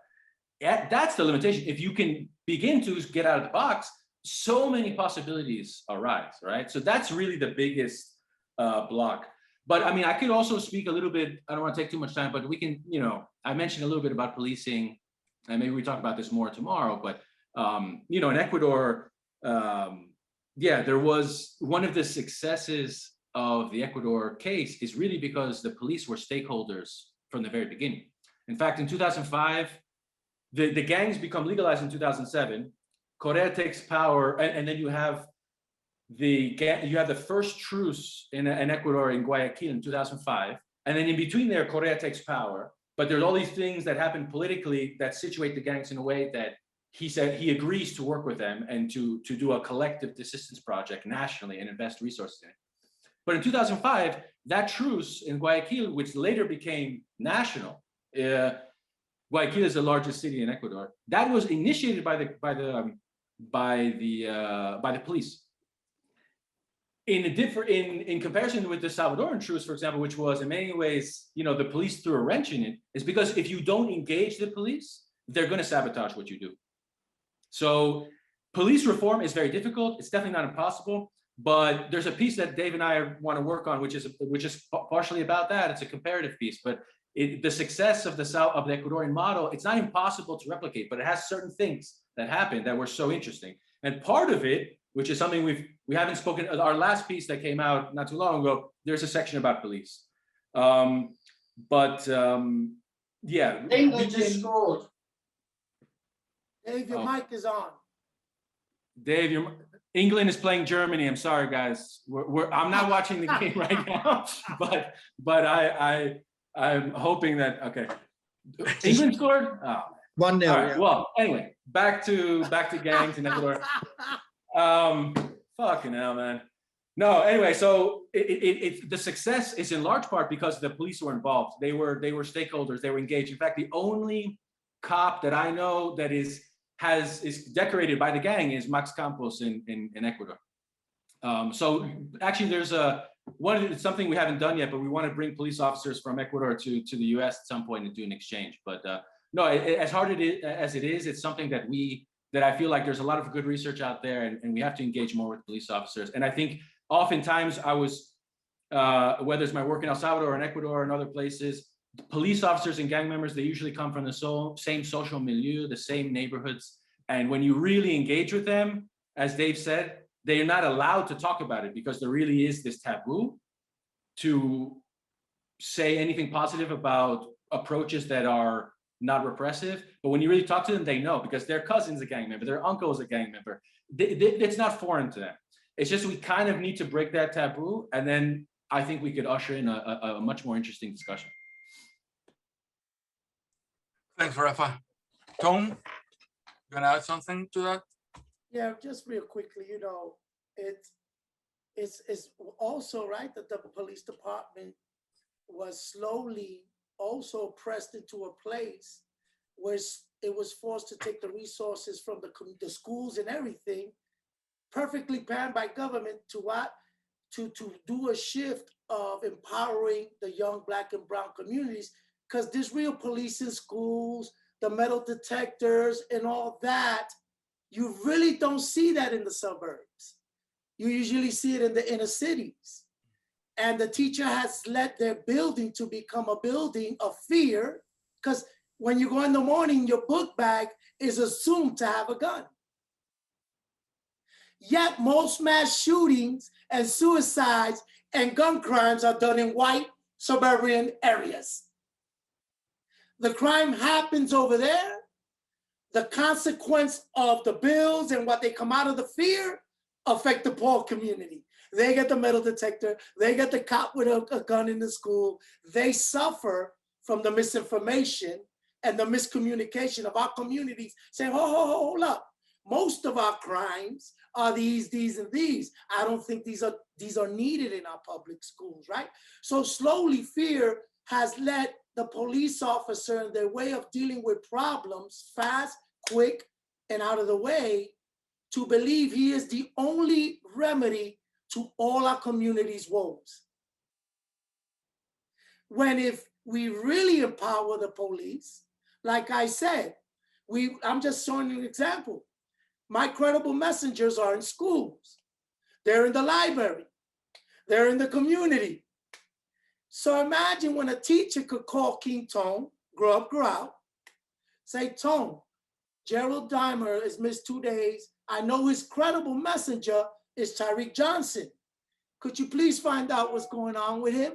That's the limitation. If you can begin to get out of the box, so many possibilities arise, right? So that's really the biggest block. But I mean, I could also speak a little bit, I don't want to take too much time, but we can, you know, I mentioned a little bit about policing, and maybe we talk about this more tomorrow, but, you know, in Ecuador, yeah, there was one of the successes of the Ecuador case is really because the police were stakeholders from the very beginning. In fact, in 2005, the gangs become legalized in 2007. Correa takes power, and then you have the first truce in Ecuador in Guayaquil in 2005, and then in between there, Correa takes power. But there's all these things that happen politically that situate the gangs in a way that he said he agrees to work with them and to do a collective assistance project nationally and invest resources in it. But in 2005, that truce in Guayaquil, which later became national, Guayaquil is the largest city in Ecuador. That was initiated by the police. In comparison with the Salvadoran truce, for example, which was in many ways, you know, the police threw a wrench in it, is because if you don't engage the police, they're going to sabotage what you do. So police reform is very difficult. It's definitely not impossible. But there's a piece that Dave and I want to work on, which is partially about that. It's a comparative piece, but the success of the Ecuadorian model, it's not impossible to replicate, but it has certain things that happened that were so interesting. And part of it, which is something we haven't spoken, our last piece that came out not too long ago, there's a section about police. Yeah. England just scored. Dave, your mic is on. Dave, England is playing Germany. I'm sorry, guys. I'm not watching the game right now, but I'm hoping that, okay. England scored? Oh. 1-0. All right. Yeah. Well, anyway, back to gangs in Ecuador. Fucking hell, man. No, anyway, so the success is in large part because the police were involved. They were stakeholders. They were engaged. In fact, the only cop that I know that is decorated by the gang is Max Campos in Ecuador. So actually, there's something we haven't done yet, but we want to bring police officers from Ecuador to the U.S. at some point and do an exchange. But no, as hard as it is, it's something that I feel like there's a lot of good research out there, and we have to engage more with police officers. And I think oftentimes whether it's my work in El Salvador or in Ecuador and other places, police officers and gang members, they usually come from the same social milieu, the same neighborhoods. And when you really engage with them, as Dave said, they are not allowed to talk about it because there really is this taboo to say anything positive about approaches that are not repressive. But when you really talk to them, they know because their cousin's a gang member, their uncle's a gang member. It's not foreign to them. It's just we kind of need to break that taboo. And then I think we could usher in a much more interesting discussion. Thanks, Rafa. Tom, you gonna add something to that? Yeah, just real quickly, you know, it's also right that the police department was slowly also pressed into a place where it was forced to take the resources from the schools and everything, perfectly planned by government to do a shift of empowering the young Black and brown communities, because there's real police in schools, the metal detectors and all that. You really don't see that in the suburbs. You usually see it in the inner cities. And the teacher has let their building to become a building of fear, because when you go in the morning, your book bag is assumed to have a gun. Yet most mass shootings and suicides and gun crimes are done in white suburban areas. The crime happens over there. The consequence of the bills and what they come out of the fear affect the poor community. They get the metal detector, they get the cop with a gun in the school. They suffer from the misinformation and the miscommunication of our communities saying, hold up. Most of our crimes are these, and these. I don't think these are needed in our public schools, right? So slowly fear has led the police officer and their way of dealing with problems fast, quick, and out of the way to believe he is the only remedy to all our community's woes. When if we really empower the police, like I said, I'm just showing an example. My credible messengers are in schools. They're in the library. They're in the community. So imagine when a teacher could call King Tone, grow up, grow out, say, Tone, Gerald Dimer is missed 2 days. I know his credible messenger is Tariq Johnson. Could you please find out what's going on with him?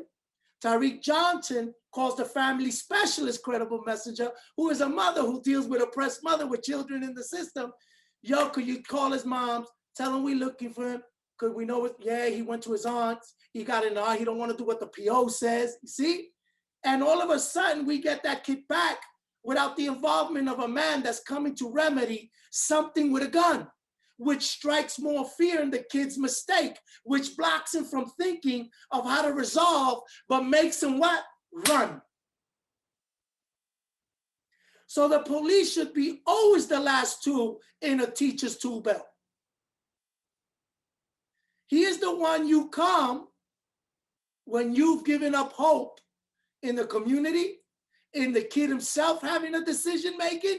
Tariq Johnson calls the family specialist credible messenger, who is a mother who deals with oppressed mother with children in the system. Yo, could you call his moms, tell him we're looking for him? Could we know it? Yeah, he went to his aunt's. He got in the he don't want to do what the PO says, you see? And all of a sudden we get that kid back without the involvement of a man that's coming to remedy something with a gun, which strikes more fear in the kid's mistake, which blocks him from thinking of how to resolve, but makes him what? Run. So the police should be always the last tool in a teacher's tool belt. He is the one you come when you've given up hope in the community, in the kid himself having a decision making,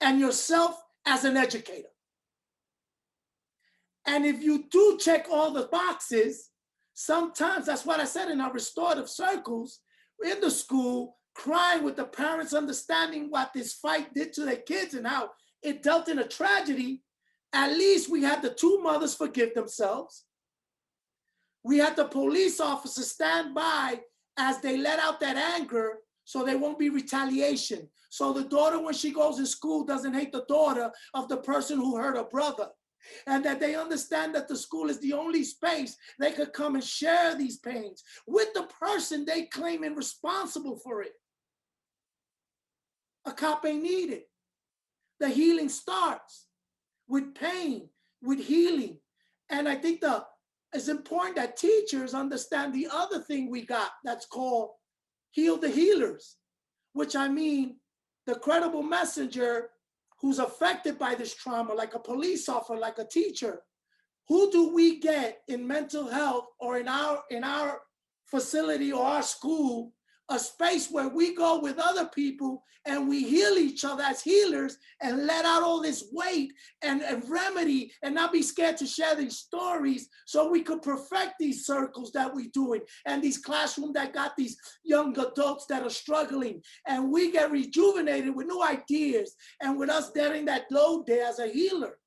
and yourself as an educator. And if you do check all the boxes, sometimes, that's what I said in our restorative circles, in the school, crying with the parents, understanding what this fight did to their kids and how it dealt in a tragedy. At least we had the two mothers forgive themselves. We had the police officers stand by as they let out that anger so there won't be retaliation. So the daughter, when she goes to school, doesn't hate the daughter of the person who hurt her brother. And that they understand that the school is the only space they could come and share these pains with the person they claim is responsible for it. A cop ain't needed. The healing starts with pain, with healing. And I think it's important that teachers understand the other thing we got that's called heal the healers, which I mean the credible messenger who's affected by this trauma, like a police officer, like a teacher. Who do we get in mental health or in our facility or our school, a space where we go with other people and we heal each other as healers and let out all this weight and remedy and not be scared to share these stories so we could perfect these circles that we're doing and these classrooms that got these young adults that are struggling, and we get rejuvenated with new ideas and with us getting that load there as a healer.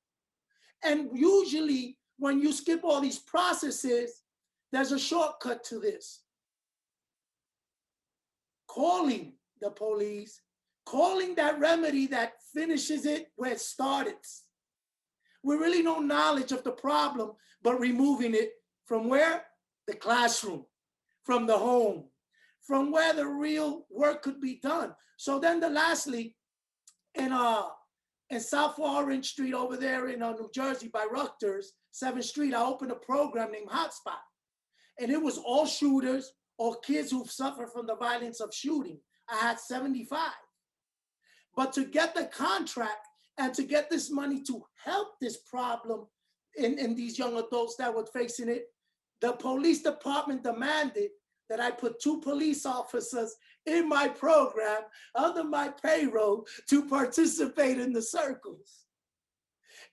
And usually when you skip all these processes, there's a shortcut to this. Calling the police, calling that remedy that finishes it where it started. We really no knowledge of the problem, but removing it from where? The classroom, from the home, from where the real work could be done. So then lastly, in South Orange Street over there in New Jersey by Rutgers, 7th Street, I opened a program named Hotspot. And it was all shooters or kids who've suffered from the violence of shooting. I had 75. But to get the contract and to get this money to help this problem in these young adults that were facing it, the police department demanded that I put 2 police officers in my program under my payroll to participate in the circles.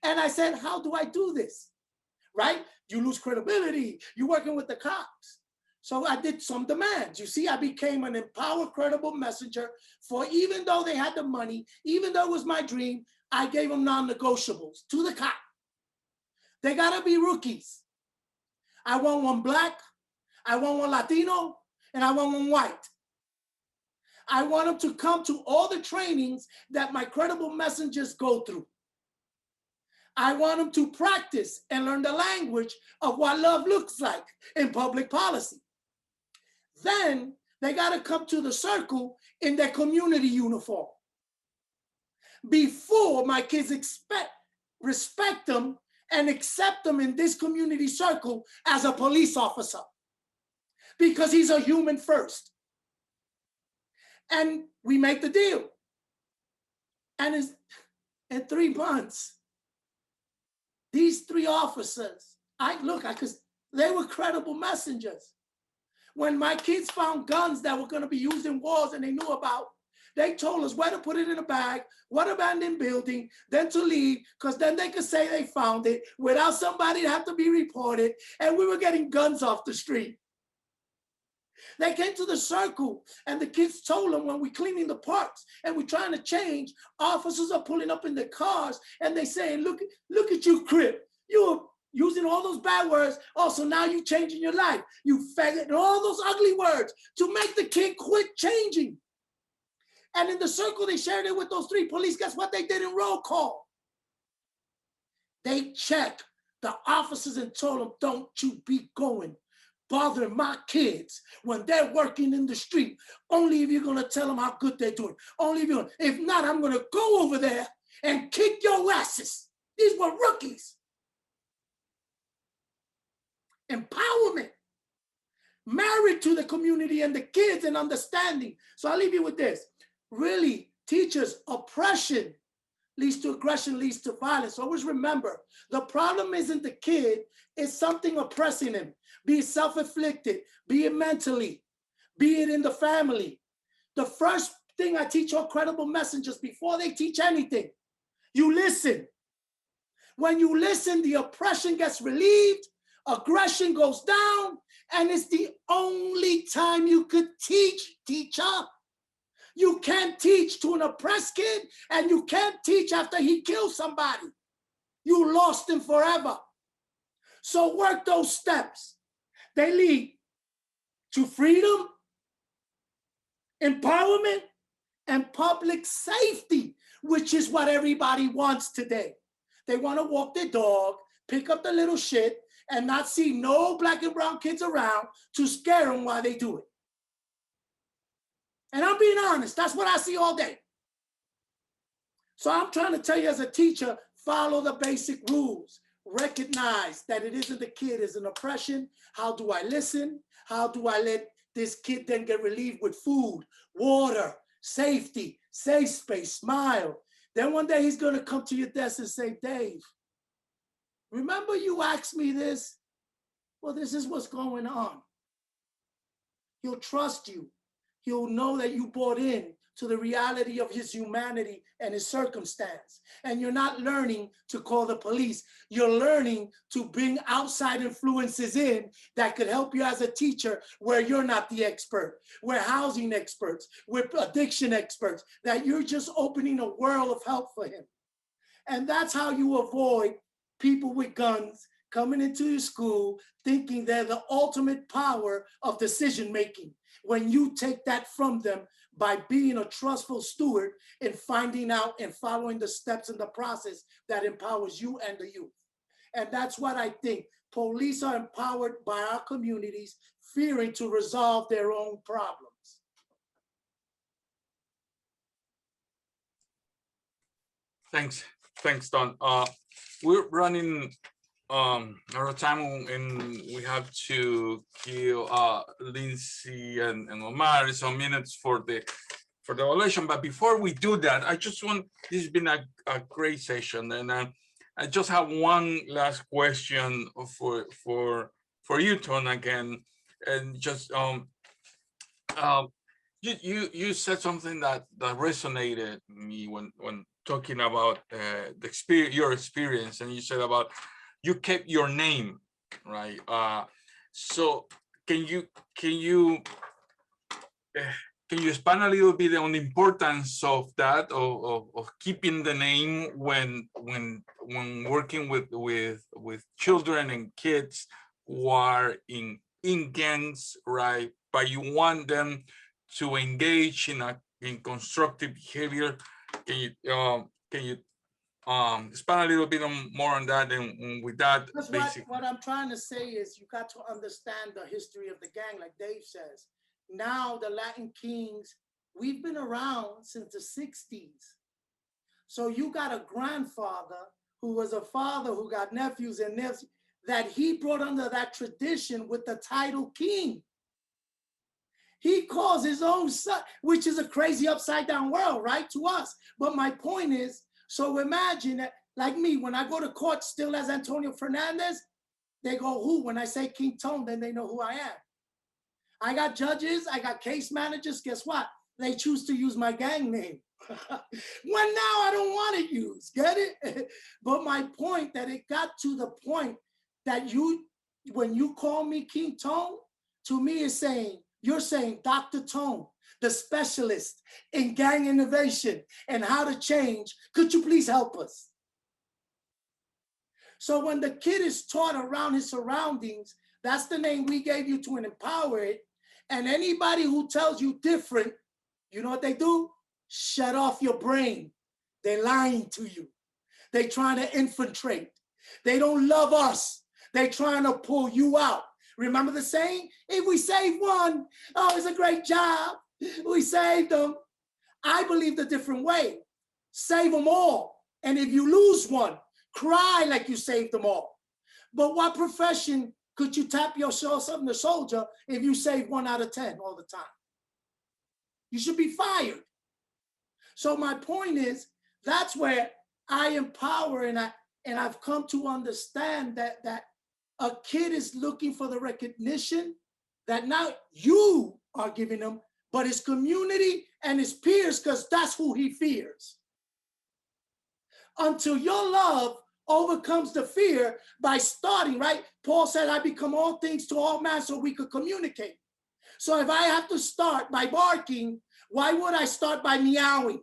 And I said, how do I do this? Right? You lose credibility. You're working with the cops. So I did some demands. You see, I became an empowered, credible messenger for, even though they had the money, even though it was my dream, I gave them non-negotiables to the cop. They gotta be rookies. I want one black, I want one Latino, and I want one white. I want them to come to all the trainings that my credible messengers go through. I want them to practice and learn the language of what love looks like in public policy. Then they got to come to the circle in their community uniform. Before my kids respect them and accept them in this community circle as a police officer, because he's a human first. And we make the deal. And it's, in 3 months, these 3 officers, they were credible messengers. When my kids found guns that were gonna be used in wars and they knew about, they told us where to put it in a bag, what abandoned building, then to leave, because then they could say they found it without somebody to have to be reported, and we were getting guns off the street. They came to the circle and the kids told them when we're cleaning the parks and we're trying to change, officers are pulling up in their cars and they saying, look at you, Crip. You're using all those bad words. Oh, so now you changing your life. You faggot, and all those ugly words to make the kid quit changing. And in the circle, they shared it with those 3 police. Guess what they did in roll call? They checked the officers and told them, don't you be going bothering my kids when they're working in the street. Only if you're gonna tell them how good they're doing. Only if you're, if not, I'm gonna go over there and kick your asses. These were rookies. Empowerment. Married to the community and the kids and understanding. So I'll leave you with this. Really, teachers, oppression leads to aggression, leads to violence. Always remember, the problem isn't the kid, it's something oppressing him. Be it self-inflicted, be it mentally, be it in the family. The first thing I teach all credible messengers before they teach anything, you listen. When you listen, the oppression gets relieved, aggression goes down, and it's the only time you could teach, teacher. You can't teach to an oppressed kid, and you can't teach after he kills somebody. You lost him forever. So work those steps. They lead to freedom, empowerment, and public safety, which is what everybody wants today. They want to walk their dog, pick up the little shit, and not see no black and brown kids around to scare them while they do it. And I'm being honest, that's what I see all day. So I'm trying to tell you as a teacher, follow the basic rules. Recognize that it isn't the kid, it's an oppression. How do I listen? How do I let this kid then get relieved with food, water, safety, safe space, smile? Then one day he's gonna come to your desk and say, Dave, remember you asked me this? Well, this is what's going on. He'll trust you. He'll know that you bought in to the reality of his humanity and his circumstance. And you're not learning to call the police. You're learning to bring outside influences in that could help you as a teacher where you're not the expert. We're housing experts, we're addiction experts, that you're just opening a world of help for him. And that's how you avoid people with guns coming into your school thinking they're the ultimate power of decision-making, when you take that from them by being a trustful steward in finding out and following the steps in the process that empowers you and the youth. And that's what I think. Police are empowered by our communities, fearing to resolve their own problems. Thanks, Don. We're running out of time, and we have to give Lindsay and Omar some minutes for the evaluation. But before we do that, I just want, this has been a great session, and I just have one last question for you, Ton, again, and just you said something that resonated me when talking about your experience, and you said about you kept your name, right? So can you expand a little bit on the importance of that, of keeping the name when working with children and kids who are in gangs, right? But you want them to engage in constructive behavior. Can you expand a little bit more on that, and with that, what I'm trying to say is you got to understand the history of the gang, like Dave says. Now the Latin Kings, we've been around since the 60s. So you got a grandfather who was a father who got nephews and nephews that he brought under that tradition with the title king. He calls his own son, which is a crazy upside down world, right, to us. But my point is, so imagine that, like me, when I go to court still as Antonio Fernandez, they go, who? When I say King Tone, then they know who I am. I got judges, I got case managers, guess what? They choose to use my gang name. When now I don't want to use, get it? But my point, that it got to the point that when you call me King Tone, to me is saying, you're saying Dr. Tone, the specialist in gang innovation and how to change. Could you please help us? So when the kid is taught around his surroundings, that's the name we gave you to empower it. And anybody who tells you different, you know what they do? Shut off your brain. They're lying to you. They're trying to infiltrate. They don't love us. They're trying to pull you out. Remember the saying? If we save one, oh, it's a great job. We saved them. I believe the different way. Save them all. And if you lose one, cry like you saved them all. But what profession could you tap yourself on the shoulder if you save 1 out of 10 all the time? You should be fired. So my point is, that's where I empower, and I've come to understand that a kid is looking for the recognition that not you are giving him, but his community and his peers, because that's who he fears. Until your love overcomes the fear by starting, right? Paul said, I become all things to all men so we could communicate. So if I have to start by barking, why would I start by meowing?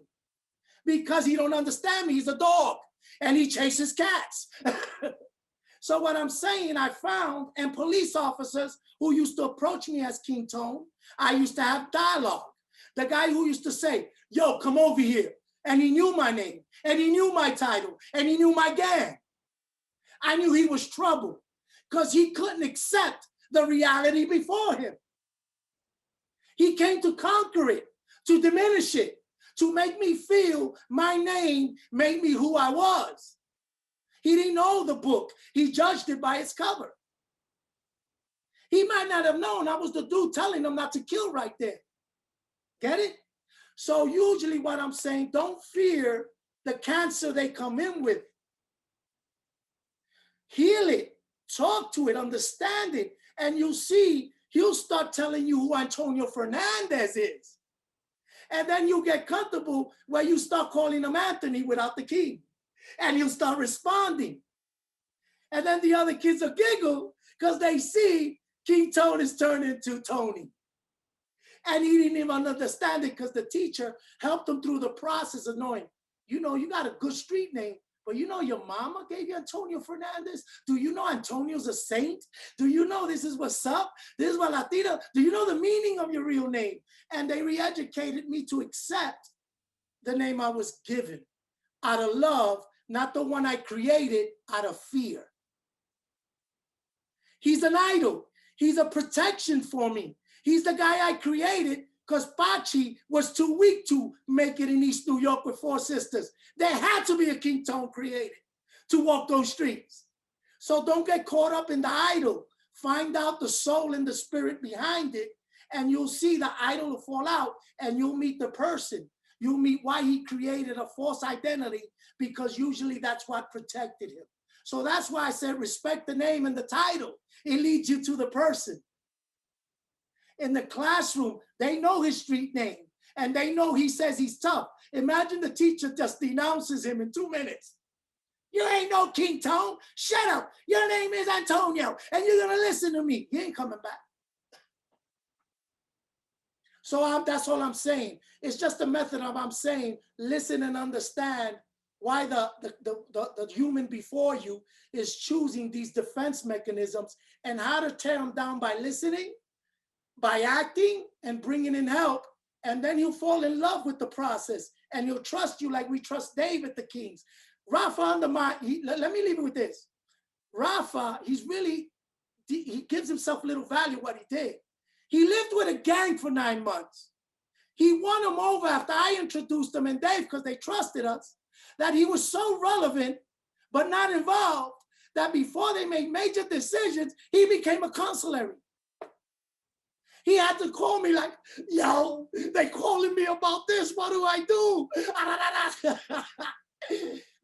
Because he don't understand me. He's a dog and he chases cats. So what I'm saying, I found, and police officers who used to approach me as King Tone, I used to have dialogue. The guy who used to say, yo, come over here. And he knew my name, and he knew my title, and he knew my gang. I knew he was trouble because he couldn't accept the reality before him. He came to conquer it, to diminish it, to make me feel my name made me who I was. He didn't know the book. He judged it by its cover. He might not have known I was the dude telling him not to kill right there. Get it? So usually what I'm saying, don't fear the cancer they come in with. Heal it, talk to it, understand it, and you'll see, he'll start telling you who Antonio Fernandez is. And then you get comfortable where you start calling him Anthony without the King. And you'll start responding. And then the other kids will giggle because they see King Tone is turned into Tony. And he didn't even understand it because the teacher helped him through the process of knowing, you know, you got a good street name, but you know your mama gave you Antonio Fernandez? Do you know Antonio's a saint? Do you know this is what's up? This is what Latina, do you know the meaning of your real name? And they re-educated me to accept the name I was given out of love, not the one I created out of fear. He's an idol. He's a protection for me. He's the guy I created because Pachi was too weak to make it in East New York with 4 sisters. There had to be a King Tone created to walk those streets. So don't get caught up in the idol. Find out the soul and the spirit behind it, and you'll see the idol will fall out, and you'll meet the person. You'll meet why he created a false identity, because usually that's what protected him. So that's why I said respect the name and the title. It leads you to the person. In the classroom, they know his street name and they know he says he's tough. Imagine the teacher just denounces him in 2 minutes. You ain't no King Tone. Shut up. Your name is Antonio and you're going to listen to me. He ain't coming back. So that's all I'm saying. It's just a method of I'm saying, listen and understand why the human before you is choosing these defense mechanisms and how to tear them down by listening, by acting and bringing in help, and then he'll fall in love with the process and he'll trust you like we trust David the Kings. Rafa undermined, let me leave it with this. Rafa, he gives himself little value what he did. He lived with a gang for 9 months. He won them over after I introduced them and Dave because they trusted us, that he was so relevant but not involved that before they made major decisions, he became a consulary. He had to call me like, yo, they calling me about this. What do I do?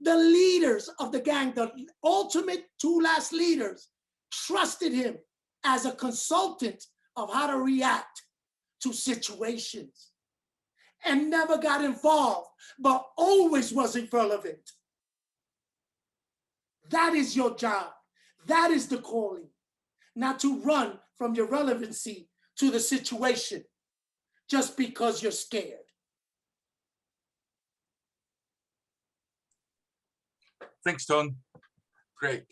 The leaders of the gang, the ultimate two last leaders, trusted him as a consultant of how to react to situations and never got involved, but always was irrelevant. That is your job. That is the calling, not to run from your relevancy to the situation just because you're scared. Thanks, Tone. Great.